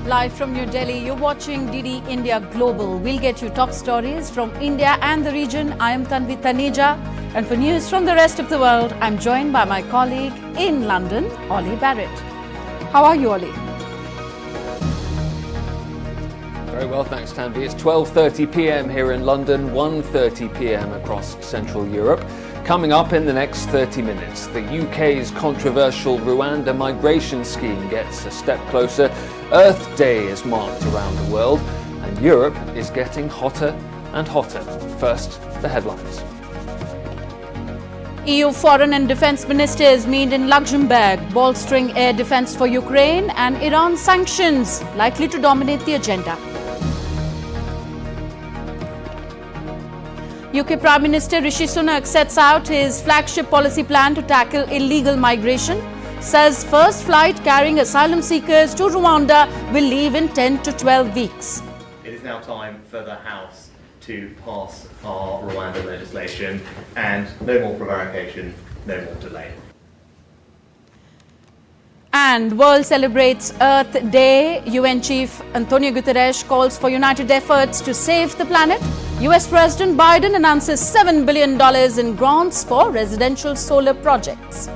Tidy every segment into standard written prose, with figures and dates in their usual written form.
Live from New Delhi, you're watching DD India Global. We'll get you top stories from India and the region. I am Tanvi Taneja, and for news from the rest of the world, I'm joined by my colleague in London, Ollie Barrett. How are you, Ollie? Very well, thanks, Tanvi. It's 12:30 p.m. here in London, 1:30 p.m. across Central Europe. Coming up in the next 30 minutes, the UK's controversial Rwanda migration scheme gets a step closer. Earth Day is marked around the world, and Europe is getting hotter and hotter. First, the headlines. EU foreign and defence ministers meet in Luxembourg, bolstering air defence for Ukraine, and Iran sanctions likely to dominate the agenda. UK Prime Minister Rishi Sunak sets out his flagship policy plan to tackle illegal migration, says first flight carrying asylum seekers to Rwanda will leave in 10 to 12 weeks. It is now time for the House to pass our Rwanda legislation, and no more prevarication, no more delay. And world celebrates Earth Day. UN Chief Antonio Guterres calls for united efforts to save the planet. US President Biden announces $7 billion in grants for residential solar projects.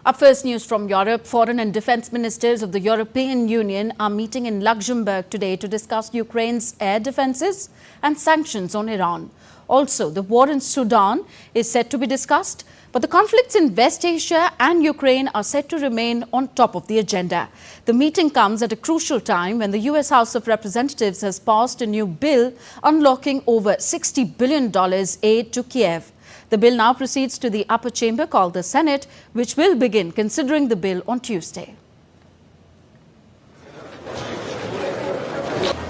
Up first, news from Europe. Foreign and defence ministers of the European Union are meeting in Luxembourg today to discuss Ukraine's air defences and sanctions on Iran. Also, the war in Sudan is set to be discussed, but the conflicts in West Asia and Ukraine are set to remain on top of the agenda. The meeting comes at a crucial time when the US House of Representatives has passed a new bill unlocking over $60 billion aid to Kiev. The bill now proceeds to the upper chamber called the Senate, which will begin considering the bill on Tuesday.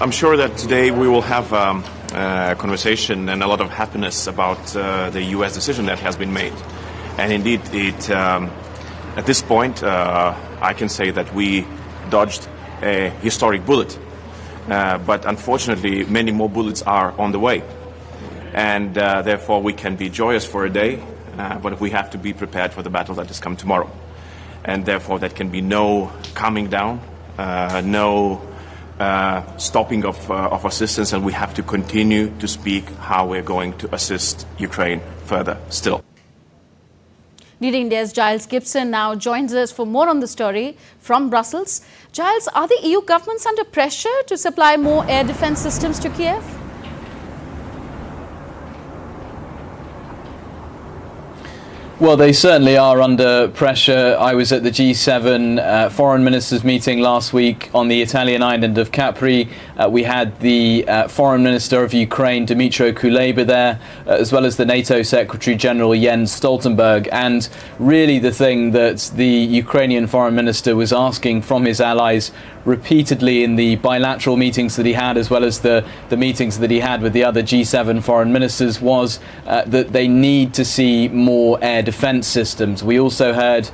I'm sure that today we will have a conversation and a lot of happiness about the US decision that has been made. And indeed, at this point, I can say that we dodged a historic bullet. But unfortunately, many more bullets are on the way. And therefore we can be joyous for a day, but we have to be prepared for the battle that is come tomorrow. And therefore there can be no calming down, no stopping of assistance, and we have to continue to speak how we're going to assist Ukraine further still. DD India's Giles Gibson now joins us for more on the story from Brussels. Giles, are the EU governments under pressure to supply more air defence systems to Kiev? Well, they certainly are under pressure. I was at the G7 foreign ministers meeting last week on the Italian island of Capri. We had the foreign minister of Ukraine, Dmytro Kuleba, there, as well as the NATO Secretary General Jens Stoltenberg. And really the thing that the Ukrainian foreign minister was asking from his allies repeatedly in the bilateral meetings that he had, as well as the meetings that he had with the other G7 foreign ministers, was that they need to see more air defence systems. We also heard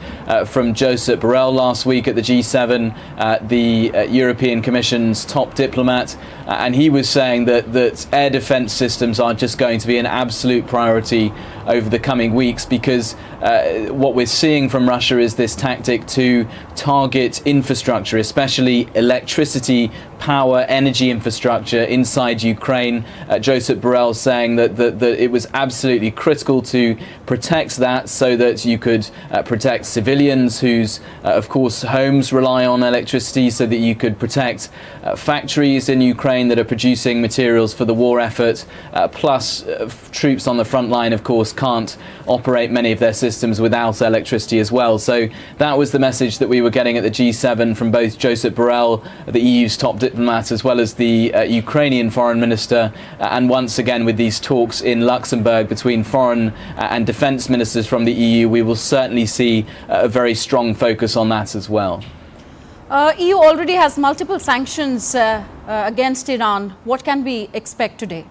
from Josep Borrell last week at the G7, the European Commission's top diplomat, and he was saying that air defence systems are just going to be an absolute priority over the coming weeks, because what we're seeing from Russia is this tactic to target infrastructure, especially electricity, power, energy infrastructure inside Ukraine. Josep Borrell saying that it was absolutely critical to protect that, so that you could protect civilians whose, of course, homes rely on electricity, so that you could protect factories in Ukraine that are producing materials for the war effort, plus troops on the front line, of course, can't operate many of their systems without electricity as well. So that was the message that we were getting at the G7 from both Josep Borrell, the EU's top diplomat, as well as the Ukrainian foreign minister, and once again with these talks in Luxembourg between foreign and defence ministers from the EU, we will certainly see a very strong focus on that as well. EU already has multiple sanctions against Iran. What can we expect today?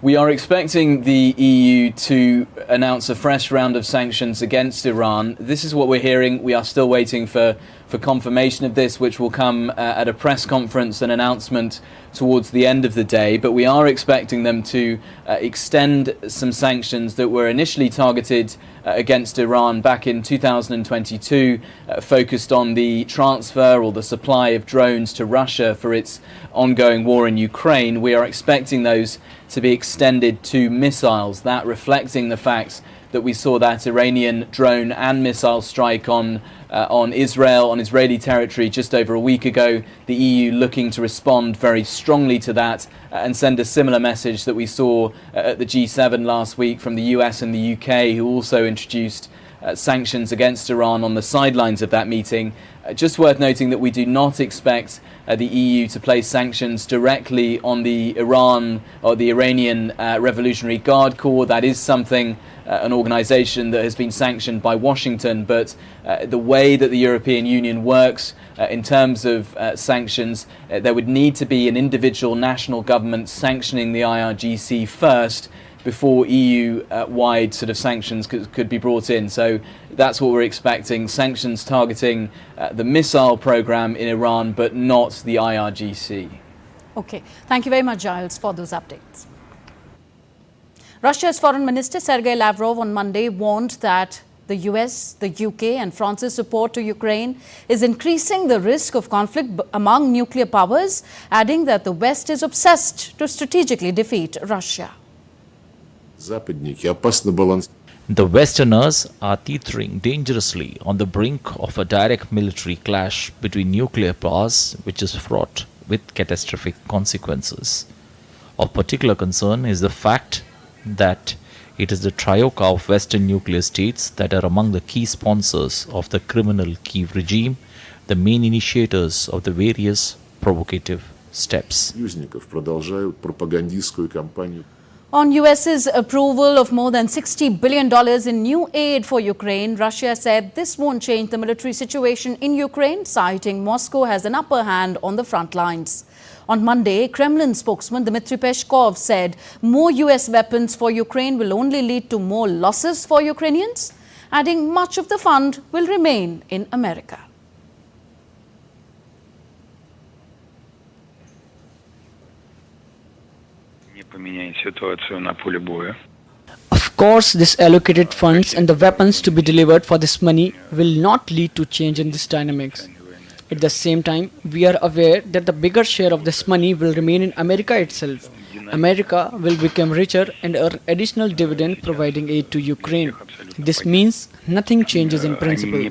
We are expecting the EU to announce a fresh round of sanctions against Iran. This is what we're hearing. We are still waiting for confirmation of this, which will come at a press conference, an announcement towards the end of the day. But we are expecting them to extend some sanctions that were initially targeted against Iran back in 2022, focused on the transfer or the supply of drones to Russia for its ongoing war in Ukraine. We are expecting those to be extended to missiles, that reflecting the fact that we saw that Iranian drone and missile strike on Israel, on Israeli territory just over a week ago. The EU looking to respond very strongly to that and send a similar message that we saw at the G7 last week from the US and the UK, who also introduced sanctions against Iran on the sidelines of that meeting. Just worth noting that we do not expect the EU to place sanctions directly on the Iran or the Iranian Revolutionary Guard Corps. That is something, an organization that has been sanctioned by Washington, but the way that the European Union works in terms of sanctions, there would need to be an individual national government sanctioning the IRGC first before EU-wide sort of sanctions could be brought in. So that's what we're expecting, sanctions targeting the missile program in Iran, but not the IRGC. Okay. Thank you very much, Giles, for those updates. Russia's Foreign Minister Serge Lavoro on Monday warned that the US, the UK and France's support to Ukraine is increasing the risk of conflict among nuclear powers, adding that the West is obsessed to strategically defeat Russia. The Westerners are teetering dangerously on the brink of a direct military clash between nuclear powers, which is fraught with catastrophic consequences. Of particular concern is the fact that it is the troika of Western nuclear states that are among the key sponsors of the criminal Kyiv regime, the main initiators of the various provocative steps. On US's approval of more than $60 billion in new aid for Ukraine, Russia said this won't change the military situation in Ukraine, citing Moscow has an upper hand on the front lines. On Monday, Kremlin spokesman Dmitry Peskov said more US weapons for Ukraine will only lead to more losses for Ukrainians, adding much of the fund will remain in America. Of course, this allocated funds and the weapons to be delivered for this money will not lead to change in this dynamics. At the same time, we are aware that the bigger share of this money will remain in America itself. America will become richer and earn additional dividend providing aid to Ukraine. This means nothing changes in principle.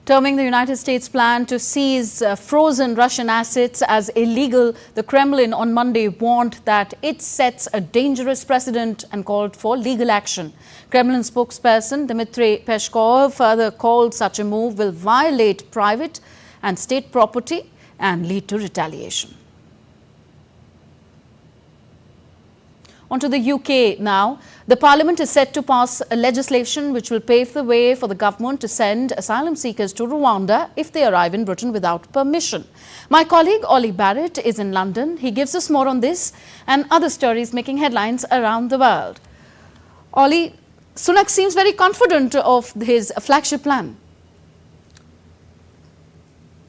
Terming the United States' plan to seize frozen Russian assets as illegal, the Kremlin on Monday warned that it sets a dangerous precedent and called for legal action. Kremlin spokesperson Dmitry Peskov further called such a move will violate private and state property and lead to retaliation. On to the UK now. The Parliament is set to pass a legislation which will pave the way for the government to send asylum seekers to Rwanda if they arrive in Britain without permission. My colleague Ollie Barrett is in London. He gives us more on this and other stories making headlines around the world. Ollie, Sunak seems very confident of his flagship plan.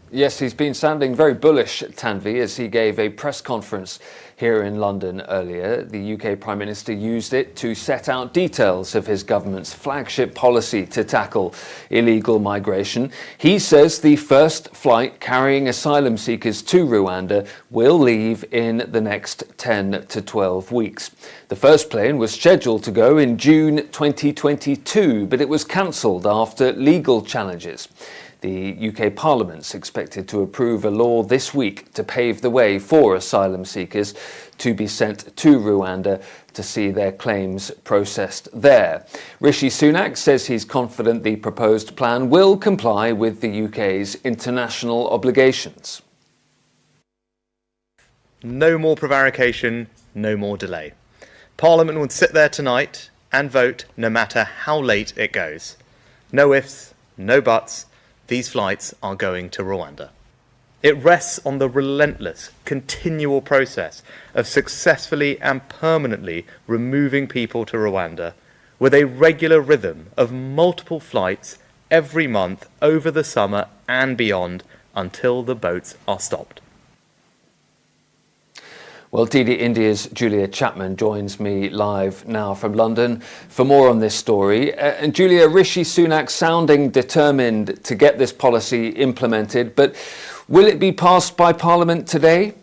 Yes, he's been sounding very bullish, Tanvi, as he gave a press conference here in London earlier. The UK Prime Minister used it to set out details of his government's flagship policy to tackle illegal migration. He says the first flight carrying asylum seekers to Rwanda will leave in the next 10 to 12 weeks. The first plane was scheduled to go in June 2022, but it was cancelled after legal challenges. The UK Parliament's expected to approve a law this week to pave the way for asylum seekers to be sent to Rwanda to see their claims processed there. Rishi Sunak says he's confident the proposed plan will comply with the UK's international obligations. No more prevarication, no more delay. Parliament will sit there tonight and vote no matter how late it goes. No ifs, no buts. These flights are going to Rwanda. It rests on the relentless, continual process of successfully and permanently removing people to Rwanda with a regular rhythm of multiple flights every month over the summer and beyond until the boats are stopped. Well, DD India's Julia Chapman joins me live now from London for more on this story. And Julia, Rishi Sunak sounding determined to get this policy implemented, but will it be passed by Parliament today?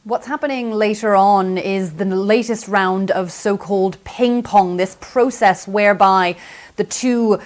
What's happening later on is the latest round of so-called ping pong, this process whereby the two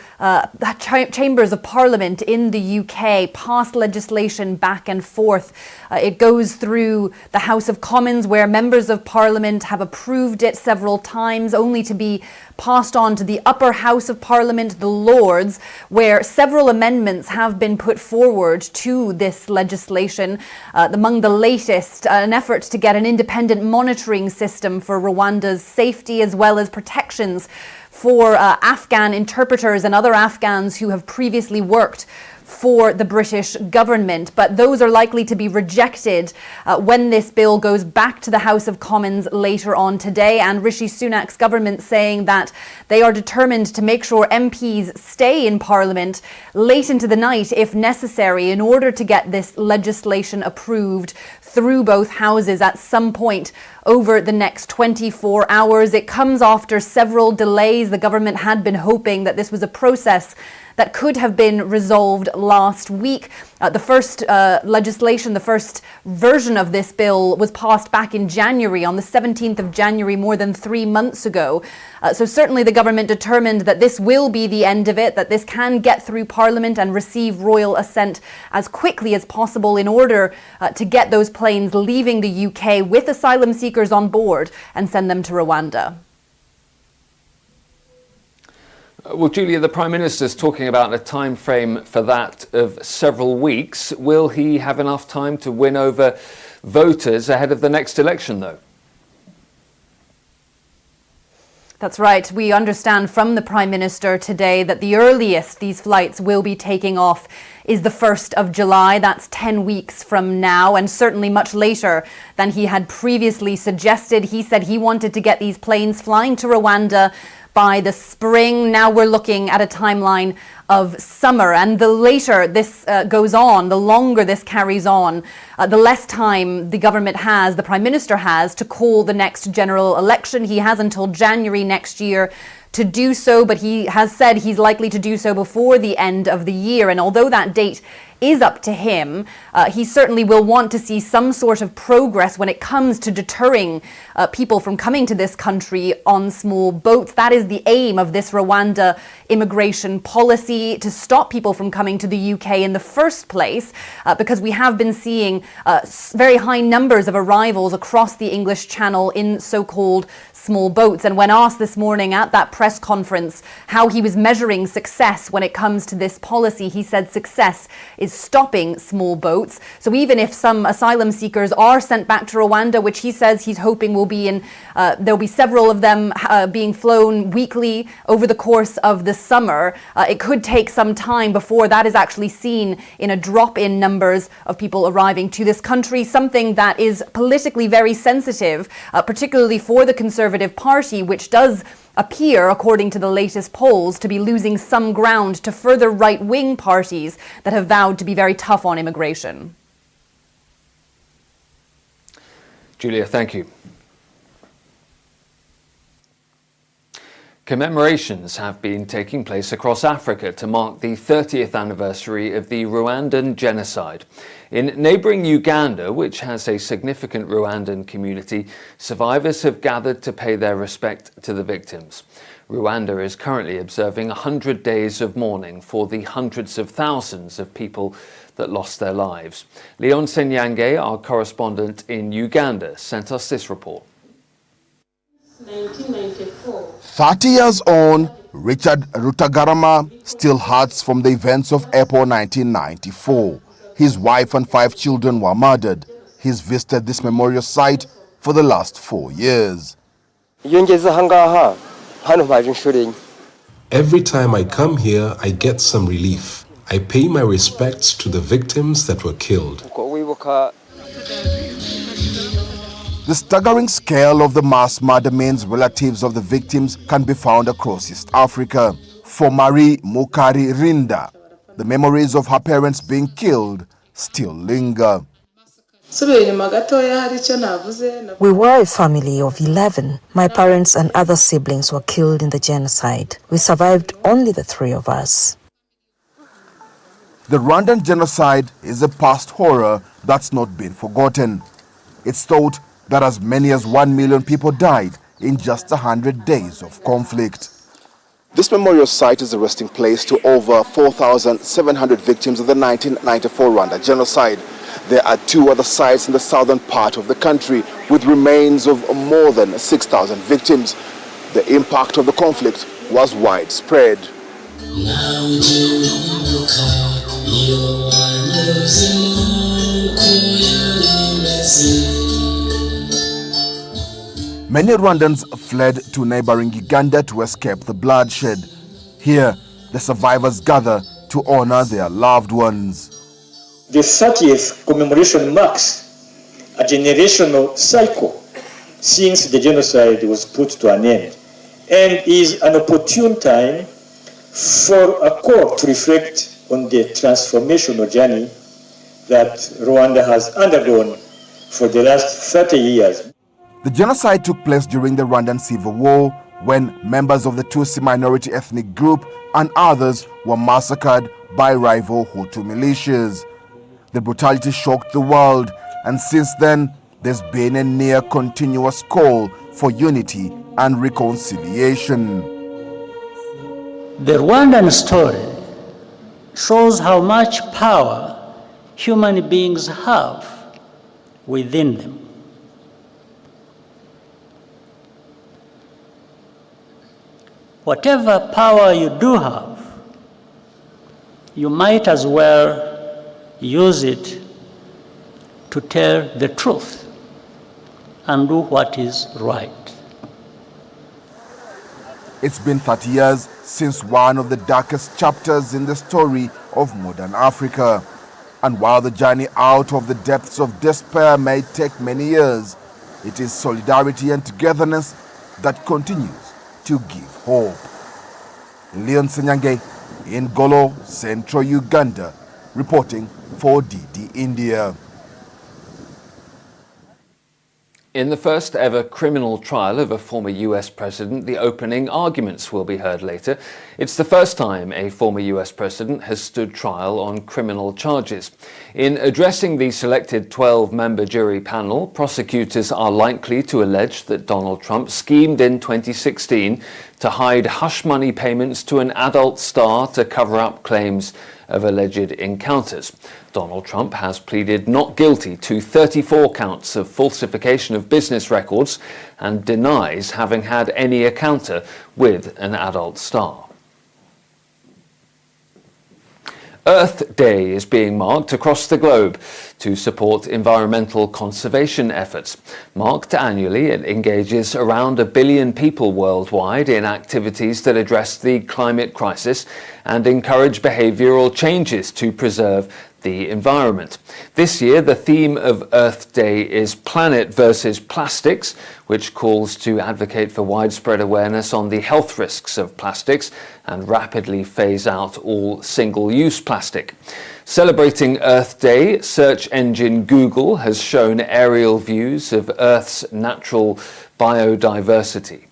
chambers of parliament in the UK pass legislation back and forth. It goes through the House of Commons, where members of parliament have approved it several times, only to be passed on to the upper house of parliament, the Lords, where several amendments have been put forward to this legislation. Among the latest, an effort to get an independent monitoring system for Rwanda's safety, as well as protections for Afghan interpreters and other Afghans who have previously worked for the British government. But those are likely to be rejected when this bill goes back to the House of Commons later on today. And Rishi Sunak's government saying that they are determined to make sure MPs stay in Parliament late into the night if necessary in order to get this legislation approved through both houses at some point over the next 24 hours. It comes after several delays. The government had been hoping that this was a process that could have been resolved last week. The first legislation, the first version of this bill was passed back in January, on the 17th of January, more than 3 months ago. So certainly the government determined that this will be the end of it, that this can get through Parliament and receive royal assent as quickly as possible in order to get those planes leaving the UK with asylum seekers on board and send them to Rwanda. Well, Julia, the Prime Minister's talking about a time frame for that of several weeks. Will he have enough time to win over voters ahead of the next election, though? That's right. We understand from the Prime Minister today that the earliest these flights will be taking off is the 1st of July. That's 10 weeks from now, and certainly much later than he had previously suggested. He said he wanted to get these planes flying to Rwanda by the spring. Now we're looking at a timeline of summer. And the later this goes on, the longer this carries on, the less time the government has, the Prime Minister has, to call the next general election. He has until January next year to do so, but he has said he's likely to do so before the end of the year. And although that date is up to him, he certainly will want to see some sort of progress when it comes to deterring people from coming to this country on small boats. That is the aim of this Rwanda immigration policy, to stop people from coming to the UK in the first place, because we have been seeing very high numbers of arrivals across the English Channel in so-called small boats. And when asked this morning at that press conference how he was measuring success when it comes to this policy, he said success is stopping small boats. So even if some asylum seekers are sent back to Rwanda, which he says he's hoping will be in, there'll be several of them being flown weekly over the course of the summer, it could take some time before that is actually seen in a drop in numbers of people arriving to this country, something that is politically very sensitive, particularly for the Conservative Party, which does appear, according to the latest polls, to be losing some ground to further right-wing parties that have vowed to be very tough on immigration. Julia, thank you. Commemorations have been taking place across Africa to mark the 30th anniversary of the Rwandan genocide. In neighbouring Uganda, which has a significant Rwandan community, survivors have gathered to pay their respect to the victims. Rwanda is currently observing 100 days of mourning for the hundreds of thousands of people that lost their lives. Leon Senyange, our correspondent in Uganda, sent us this report. 1994. 30 years on, Richard Rutagarama still hurts from the events of April 1994. His wife and 5 children were murdered. He's visited this memorial site for the last 4 years. Every time I come here, I get some relief. I pay my respects to the victims that were killed. The staggering scale of the mass murder means relatives of the victims can be found across East Africa. For Marie Mukari Rinda, the memories of her parents being killed still linger. We were a family of 11. My parents and other siblings were killed in the genocide. We survived only the 3 of us. The Rwandan genocide is a past horror that's not been forgotten. It's thought that as many as 1 million people died in just 100 days of conflict. This memorial site is a resting place to over 4,700 victims of the 1994 Rwanda genocide. There are 2 other sites in the southern part of the country with remains of more than 6,000 victims. The impact of the conflict was widespread. Many Rwandans fled to neighboring Uganda to escape the bloodshed. Here, the survivors gather to honor their loved ones. The 30th commemoration marks a generational cycle since the genocide was put to an end, and is an opportune time for a court to reflect on the transformational journey that Rwanda has undergone for the last 30 years. The genocide took place during the Rwandan Civil War when members of the Tutsi minority ethnic group and others were massacred by rival Hutu militias. The brutality shocked the world, and since then, there's been a near continuous call for unity and reconciliation. The Rwandan story shows how much power human beings have within them. Whatever power you do have, you might as well use it to tell the truth and do what is right. It's been 30 years since one of the darkest chapters in the story of modern Africa. And while the journey out of the depths of despair may take many years, it is solidarity and togetherness that continues to give hope. Leon Senyange in Golo, Central Uganda, reporting for DD India. In the first ever criminal trial of a former US president, the opening arguments will be heard later. It's the first time a former US president has stood trial on criminal charges. In addressing the selected 12-member jury panel, prosecutors are likely to allege that Donald Trump schemed in 2016 to hide hush money payments to an adult star to cover up claims of alleged encounters. Donald Trump has pleaded not guilty to 34 counts of falsification of business records and denies having had any encounter with an adult star. Earth Day is being marked across the globe to support environmental conservation efforts. Marked annually, it engages around 1 billion people worldwide in activities that address the climate crisis and encourage behavioural changes to preserve the environment. This year, the theme of Earth Day is Planet versus Plastics, which calls to advocate for widespread awareness on the health risks of plastics and rapidly phase out all single-use plastic. Celebrating Earth Day, search engine Google has shown aerial views of Earth's natural biodiversity.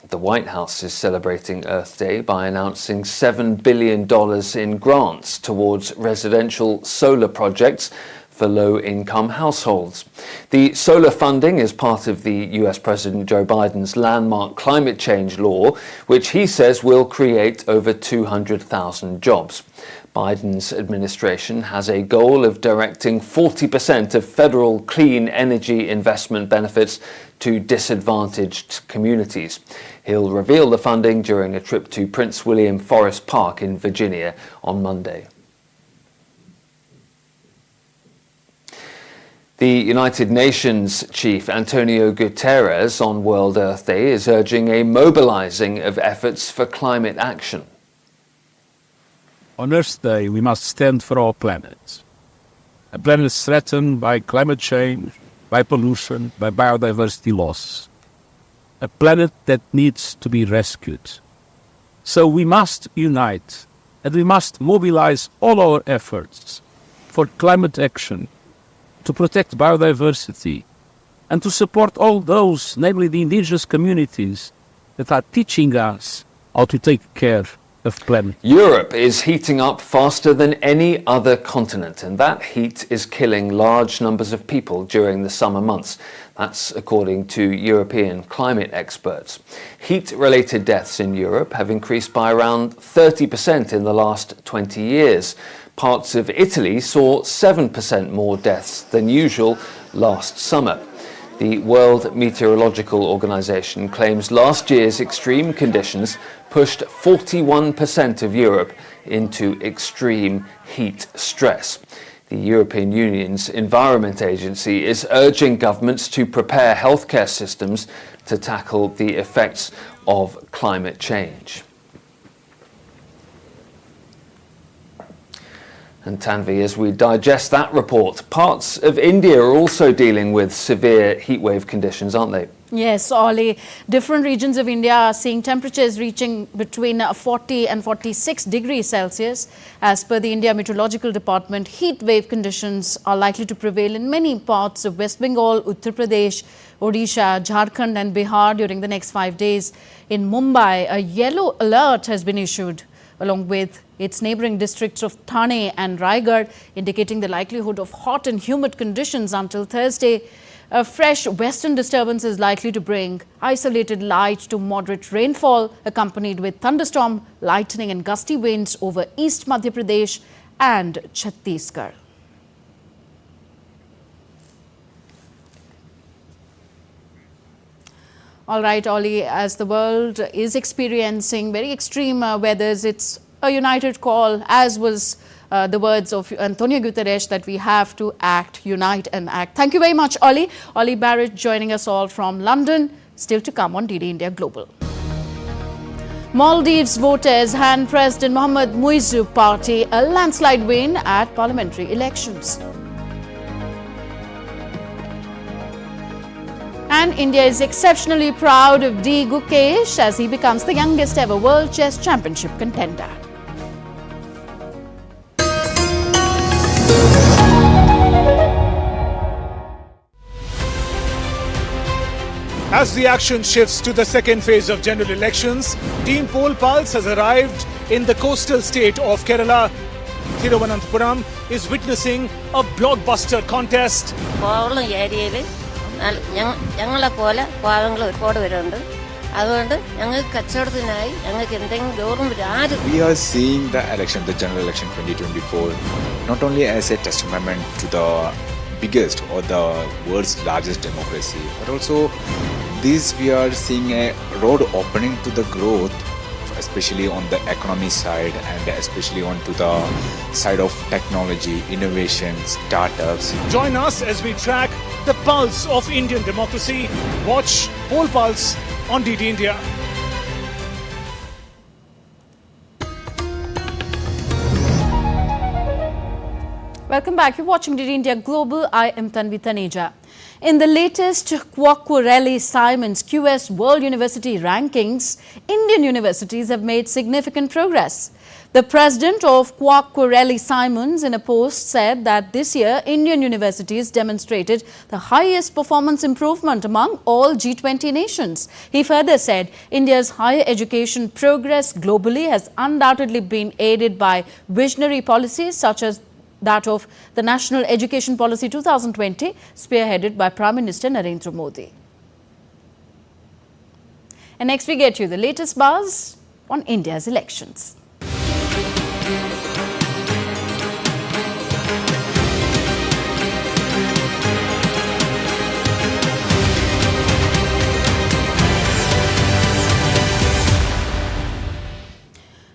The White House is celebrating Earth Day by announcing $7 billion in grants towards residential solar projects for low-income households. The solar funding is part of the US President Joe Biden's landmark climate change law, which he says will create over 200,000 jobs. Biden's administration has a goal of directing 40% of federal clean energy investment benefits to disadvantaged communities. He'll reveal the funding during a trip to Prince William Forest Park in Virginia on Monday. The United Nations chief Antonio Guterres on World Earth Day is urging a mobilizing of efforts for climate action. On Earth Day, we must stand for our planet. A planet threatened by climate change, by pollution, by biodiversity loss. A planet that needs to be rescued. So we must unite, and we must mobilize all our efforts for climate action, to protect biodiversity, and to support all those, namely the indigenous communities, that are teaching us how to take care of planet. Europe is heating up faster than any other continent, and that heat is killing large numbers of people during the summer months. That's according to European climate experts. Heat-related deaths in Europe have increased by around 30% in the last 20 years. Parts of Italy saw 7% more deaths than usual last summer. The World Meteorological Organization claims last year's extreme conditions pushed 41% of Europe into extreme heat stress. The European Union's Environment Agency is urging governments to prepare healthcare systems to tackle the effects of climate change. And Tanvi, as we digest that report, parts of India are also dealing with severe heatwave conditions, aren't they? Yes, Ollie. Different regions of India are seeing temperatures reaching between 40 and 46 degrees Celsius. As per the India Meteorological Department, heat wave conditions are likely to prevail in many parts of West Bengal, Uttar Pradesh, Odisha, Jharkhand and Bihar during the next 5 days. In Mumbai, a yellow alert has been issued, along with its neighbouring districts of Thane and Raigad, indicating the likelihood of hot and humid conditions until Thursday. A fresh western disturbance is likely to bring isolated light to moderate rainfall, accompanied with thunderstorm, lightning and gusty winds over East Madhya Pradesh and Chhattisgarh. All right, Ollie, as the world is experiencing very extreme weathers, it's a united call, as was the words of Antonio Guterres, that we have to act, unite and act. Thank you very much, Ollie. Ollie Barrett joining us all from London. Still to come on DD India Global. Maldives voters hand President Mohamed Muizzu party a landslide win at parliamentary elections. And India is exceptionally proud of D. Gukesh as he becomes the youngest ever World Chess Championship contender. As the action shifts to the second phase of general elections, Team Poll Pulse has arrived in the coastal state of Kerala. Thiruvananthapuram is witnessing a blockbuster contest. We are seeing the election, the general election 2024, not only as a testament to the biggest or the world's largest democracy, but also this we are seeing a road opening to the growth, especially on the economy side and especially onto the side of technology, innovation, startups. Join us as we track the pulse of Indian democracy. Watch Poll Pulse on DD India. Welcome back. You're watching DD India Global. I am Tanvi Taneja. In the latest Kwakwareli-Simons QS World University Rankings, Indian universities have made significant progress. The president of Kwakwareli-Simons in a post said that this year Indian universities demonstrated the highest performance improvement among all G20 nations. He further said India's higher education progress globally has undoubtedly been aided by visionary policies such as that of the National Education Policy 2020, spearheaded by Prime Minister Narendra Modi. And next we get you the latest buzz on India's elections.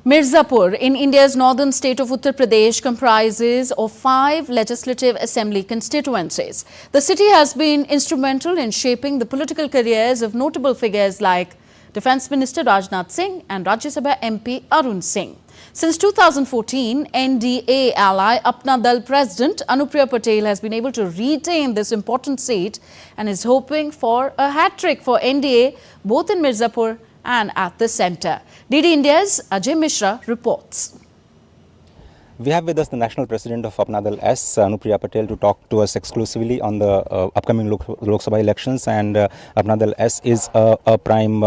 Mirzapur in India's northern state of Uttar Pradesh comprises of 5 legislative assembly constituencies. The city has been instrumental in shaping the political careers of notable figures like Defence Minister Rajnath Singh and Rajya Sabha MP Arun Singh. Since 2014, NDA ally Apna Dal President Anupriya Patel has been able to retain this important seat and is hoping for a hat-trick for NDA both in Mirzapur and at the centre. DD India's Ajay Mishra reports. We have with us the National President of Apna Dal S, Anupriya Patel, to talk to us exclusively on the upcoming Lok Sabha elections, and Apna Dal S is a prime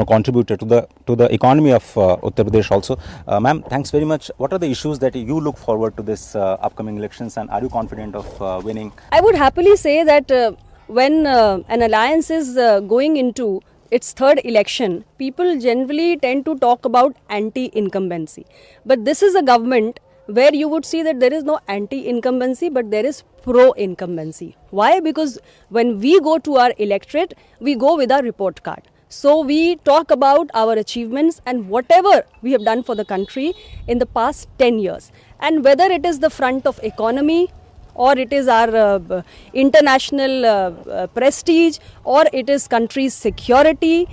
contributor to the economy of Uttar Pradesh also. Ma'am, thanks very much. What are the issues that you look forward to this upcoming elections, and are you confident of winning? I would happily say that when an alliance is going into its third election, people generally tend to talk about anti-incumbency. But this is a government where you would see that there is no anti-incumbency, but there is pro-incumbency. Why? Because when we go to our electorate, we go with our report card. So we talk about our achievements and whatever we have done for the country in the past 10 years. And whether it is the front of economy, or it is our international prestige, or it is country's security,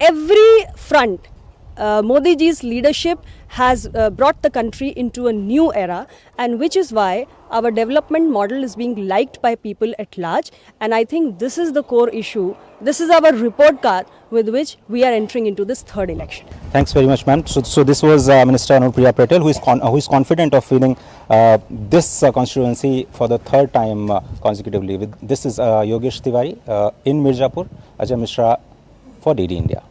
every front, Modi ji's leadership has brought the country into a new era, and which is why our development model is being liked by people at large. And I think this is the core issue. This is our report card with which we are entering into this third election. Thanks very much, ma'am. So this was Minister Anupriya Patel, who is confident of winning this constituency for the third time consecutively. This is Yogesh Tiwari in Mirzapur. Ajay Mishra for DD India.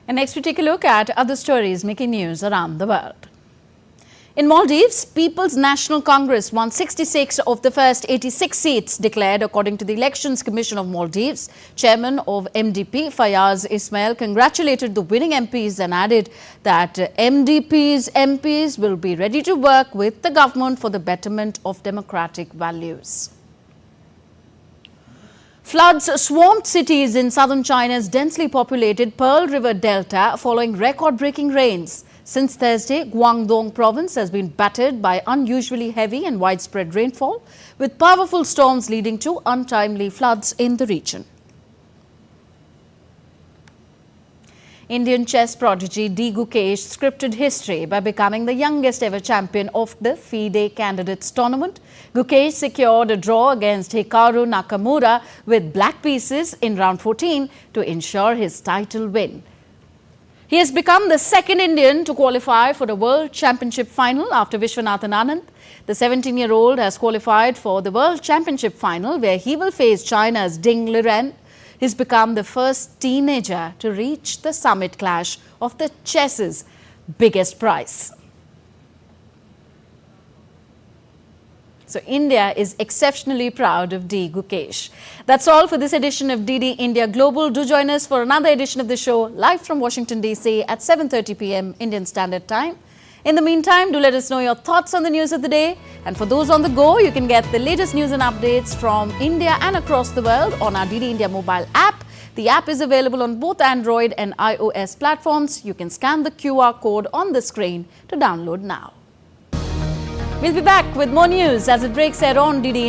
And next we take a look at other stories making news around the world. In Maldives, People's National Congress won 66 of the first 86 seats declared according to the Elections Commission of Maldives. Chairman of MDP, Fayaz Ismail, congratulated the winning MPs and added that MDP's MPs will be ready to work with the government for the betterment of democratic values. Floods swamped cities in southern China's densely populated Pearl River Delta following record-breaking rains. Since Thursday, Guangdong province has been battered by unusually heavy and widespread rainfall, with powerful storms leading to untimely floods in the region. Indian chess prodigy D. Gukesh scripted history by becoming the youngest ever champion of the FIDE Candidates Tournament. Gukesh secured a draw against Hikaru Nakamura with black pieces in round 14 to ensure his title win. He has become the second Indian to qualify for the World Championship final after Vishwanathan Anand. The 17-year-old has qualified for the World Championship final where he will face China's Ding Liren. He's become the first teenager to reach the summit clash of the chess's biggest prize. So India is exceptionally proud of D. Gukesh. That's all for this edition of DD India Global. Do join us for another edition of the show live from Washington DC at 7:30 p.m. Indian Standard Time. In the meantime, do let us know your thoughts on the news of the day. And for those on the go, you can get the latest news and updates from India and across the world on our DD India mobile app. The app is available on both Android and iOS platforms. You can scan the QR code on the screen to download now. We'll be back with more news as it breaks here on DD India.